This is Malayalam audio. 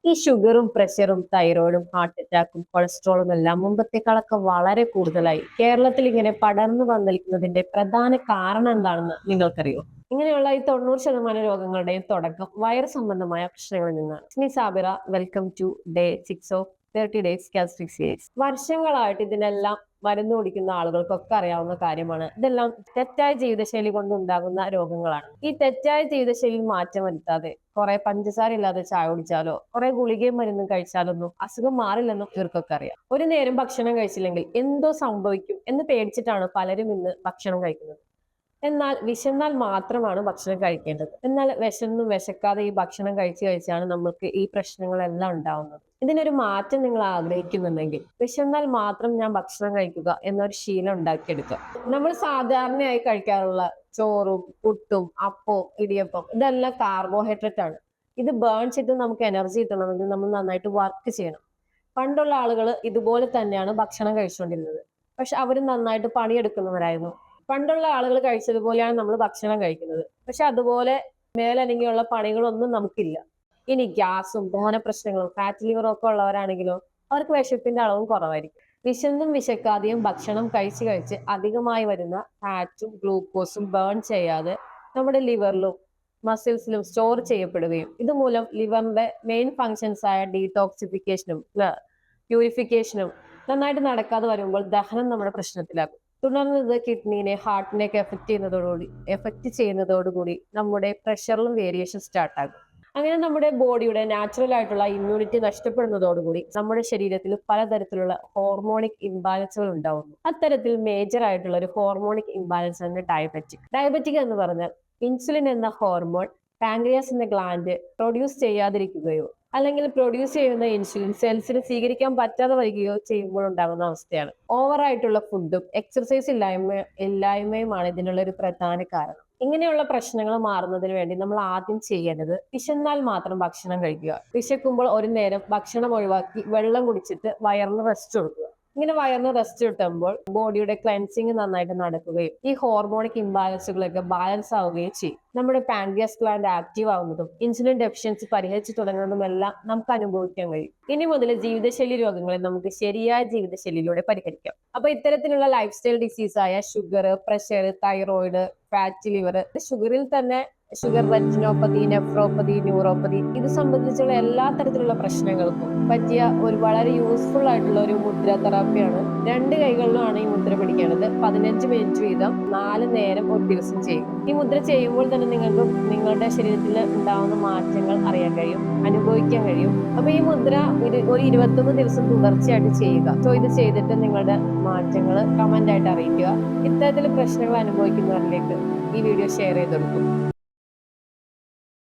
ഈ ഷുഗറും പ്രഷറും തൈറോയിഡും ഹാർട്ട് അറ്റാക്കും കൊളസ്ട്രോളും എല്ലാം മുമ്പത്തേക്കാളൊക്കെ വളരെ കൂടുതലായി. കേരളത്തിൽ ഇങ്ങനെ പടർന്നു വന്നിരിക്കുന്നതിന്റെ പ്രധാന കാരണം എന്താണെന്ന് നിങ്ങൾക്കറിയോ? ഇങ്ങനെയുള്ള ഈ 90% രോഗങ്ങളുടെയും തുടക്കം വയറ് സംബന്ധമായ പ്രശ്നങ്ങളിൽ നിന്നാണ്. സ്മി Sabira, welcome to day 6 of 30 days gastric series. വർഷങ്ങളായിട്ട് ഇതിനെല്ലാം മരുന്ന് കുടിക്കുന്ന ആളുകൾക്കൊക്കെ അറിയാവുന്ന കാര്യമാണ്. ഇതെല്ലാം തെറ്റായ ജീവിതശൈലി കൊണ്ടുണ്ടാകുന്ന രോഗങ്ങളാണ്. ഈ തെറ്റായ ജീവിതശൈലിയിൽ മാറ്റം വരുത്താതെ കുറെ പഞ്ചസാര ഇല്ലാതെ ചായ കുടിച്ചാലോ കുറെ ഗുളികയും മരുന്നും കഴിച്ചാലൊന്നും അസുഖം മാറില്ലെന്നും ഇവർക്കൊക്കെ അറിയാം. ഒരു നേരം ഭക്ഷണം കഴിച്ചില്ലെങ്കിൽ എന്തോ സംഭവിക്കും എന്ന് പേടിച്ചിട്ടാണ് പലരും ഇന്ന് ഭക്ഷണം കഴിക്കുന്നത്. എന്നാൽ വിശന്നാൽ മാത്രമാണ് ഭക്ഷണം കഴിക്കേണ്ടത്. എന്നാൽ വിശന്നും വിശക്കാതെ ഈ ഭക്ഷണം കഴിച്ചാണ് നമ്മൾക്ക് ഈ പ്രശ്നങ്ങളെല്ലാം ഉണ്ടാവുന്നത്. ഇതിനൊരു മാറ്റം നിങ്ങൾ ആഗ്രഹിക്കുന്നുണ്ടെങ്കിൽ വിശന്നാൽ മാത്രം ഞാൻ ഭക്ഷണം കഴിക്കുക എന്നൊരു ശീലം ഉണ്ടാക്കിയെടുക്കുക. നമ്മൾ സാധാരണയായി കഴിക്കാറുള്ള ചോറും പുട്ടും അപ്പവും ഇടിയപ്പം ഇതെല്ലാം കാർബോഹൈഡ്രേറ്റ് ആണ്. ഇത് ബേൺ ചെയ്ത് നമുക്ക് എനർജി കിട്ടണമെങ്കിൽ നമ്മൾ നന്നായിട്ട് വർക്ക് ചെയ്യണം. പണ്ടുള്ള ആളുകൾ ഇതുപോലെ തന്നെയാണ് ഭക്ഷണം കഴിച്ചുകൊണ്ടിരുന്നത്. പക്ഷെ അവർ നന്നായിട്ട് പണിയെടുക്കുന്നവരായിരുന്നു. പണ്ടുള്ള ആളുകൾ കഴിച്ചതുപോലെയാണ് നമ്മൾ ഭക്ഷണം കഴിക്കുന്നത്. പക്ഷെ അതുപോലെ മേലനങ്ങിയുള്ള പണികളൊന്നും നമുക്കില്ല. ഇനി ഗ്യാസും ദഹന പ്രശ്നങ്ങളും ഫാറ്റ് ലിവറും ഒക്കെ ഉള്ളവരാണെങ്കിലോ അവർക്ക് വിശപ്പിന്റെ അളവും കുറവായിരിക്കും. വിശന്നും വിശക്കാതെയും ഭക്ഷണം കഴിച്ച് അധികമായി വരുന്ന ഫാറ്റും ഗ്ലൂക്കോസും ബേൺ ചെയ്യാതെ നമ്മുടെ ലിവറിലും മസിൽസിലും സ്റ്റോർ ചെയ്യപ്പെടുകയും ഇതുമൂലം ലിവറിന്റെ മെയിൻ ഫങ്ഷൻസ് ആയ ഡീടോക്സിഫിക്കേഷനും പ്യൂരിഫിക്കേഷനും നന്നായിട്ട് നടക്കാതെ വരുമ്പോൾ ദഹനം നമ്മുടെ പ്രശ്നത്തിലാകും. തുടർന്ന് ഇത് കിഡ്നീനെ ഹാർട്ടിനെയൊക്കെ എഫക്റ്റ് ചെയ്യുന്നതോടുകൂടി നമ്മുടെ പ്രഷറിലും വേരിയേഷൻ സ്റ്റാർട്ട് ആകും. അങ്ങനെ നമ്മുടെ ബോഡിയുടെ നാച്ചുറൽ ആയിട്ടുള്ള ഇമ്മ്യൂണിറ്റി നഷ്ടപ്പെടുന്നതോടുകൂടി നമ്മുടെ ശരീരത്തിൽ പലതരത്തിലുള്ള ഹോർമോണിക് ഇംബാലൻസുകൾ ഉണ്ടാവുന്നു. അത്തരത്തിൽ മേജർ ആയിട്ടുള്ള ഒരു ഹോർമോണിക് ഇംബാലൻസ് ആണ് ഡയബറ്റിക് എന്ന് പറഞ്ഞാൽ ഇൻസുലിൻ എന്ന ഹോർമോൺ പാൻക്രിയാസ് എന്ന ഗ്ലാൻഡ് പ്രൊഡ്യൂസ് ചെയ്യാതിരിക്കുകയോ അല്ലെങ്കിൽ പ്രൊഡ്യൂസ് ചെയ്യുന്ന ഇൻസുലിൻ സെൽസിന് സ്വീകരിക്കാൻ പറ്റാതെ വരികയോ ചെയ്യുമ്പോൾ ഉണ്ടാകുന്ന അവസ്ഥയാണ്. ഓവറായിട്ടുള്ള ഫുഡും എക്സർസൈസ് ഇല്ലായ്മയുമാണ് ഇതിനുള്ള ഒരു പ്രധാന കാരണം. ഇങ്ങനെയുള്ള പ്രശ്നങ്ങൾ മാറുന്നതിന് വേണ്ടി നമ്മൾ ആദ്യം ചെയ്യേണ്ടത് വിശന്നാൽ മാത്രം ഭക്ഷണം കഴിക്കുക. വിശക്കുമ്പോൾ ഒരു നേരം ഭക്ഷണം ഒഴിവാക്കി വെള്ളം കുടിച്ചിട്ട് വയറിന് റെസ്റ്റ് കൊടുക്കുക. ഇങ്ങനെ വയറിന് റെസ്റ്റ് കിട്ടുമ്പോൾ ബോഡിയുടെ ക്ലെൻസിങ് നന്നായിട്ട് നടക്കുകയും ഈ ഹോർമോണിക് ഇംബാലൻസുകളൊക്കെ ബാലൻസ് ആവുകയും ചെയ്യും. നമ്മുടെ പാൻക്രിയാസ് ഗ്ലാൻഡ് ആക്റ്റീവ് ആവുന്നതും ഇൻസുലിൻ ഡെഫിഷ്യൻസി പരിഹരിച്ചു തുടങ്ങുന്നതും എല്ലാം നമുക്ക് അനുഭവിക്കാൻ കഴിയും. ഇനി മുതൽ ജീവിതശൈലി രോഗങ്ങളെ നമുക്ക് ശരിയായ ജീവിതശൈലിയിലൂടെ പരിഹരിക്കാം. അപ്പൊ ഇത്തരത്തിലുള്ള ലൈഫ് സ്റ്റൈൽ ഡിസീസ് ആയ sugar, pressure, thyroid, fat liver, ഷുഗറിൽ തന്നെ ഷുഗർ റെറ്റിനോപ്പതി, നെഫ്രോപ്പതി, ന്യൂറോപ്പതി ഇത് സംബന്ധിച്ചുള്ള എല്ലാ തരത്തിലുള്ള പ്രശ്നങ്ങൾക്കും പറ്റിയ ഒരു വളരെ യൂസ്ഫുൾ ആയിട്ടുള്ള ഒരു മുദ്ര തെറാപ്പിയാണ്. 2 കൈകളിലുമാണ് ഈ മുദ്ര പിടിക്കേണ്ടത്. 15 മിനിറ്റ് വീതം 4 നേരം ഒരു ദിവസം ചെയ്യും. ഈ മുദ്ര ചെയ്യുമ്പോൾ തന്നെ നിങ്ങൾക്ക് നിങ്ങളുടെ ശരീരത്തിൽ ഉണ്ടാവുന്ന മാറ്റങ്ങൾ അറിയാൻ കഴിയും, അനുഭവിക്കാൻ കഴിയും. അപ്പൊ ഈ മുദ്ര ഒരു 21 ദിവസം തുടർച്ചയായിട്ട് ചെയ്യുക. സോ ഇത് ചെയ്തിട്ട് നിങ്ങളുടെ മാറ്റങ്ങൾ കമന്റ് ആയിട്ട് അറിയിക്കുക. ഇത്തരത്തിൽ പ്രശ്നങ്ങൾ അനുഭവിക്കുന്നവരിലേക്ക് ഈ വീഡിയോ ഷെയർ ചെയ്ത് കൊടുക്കും.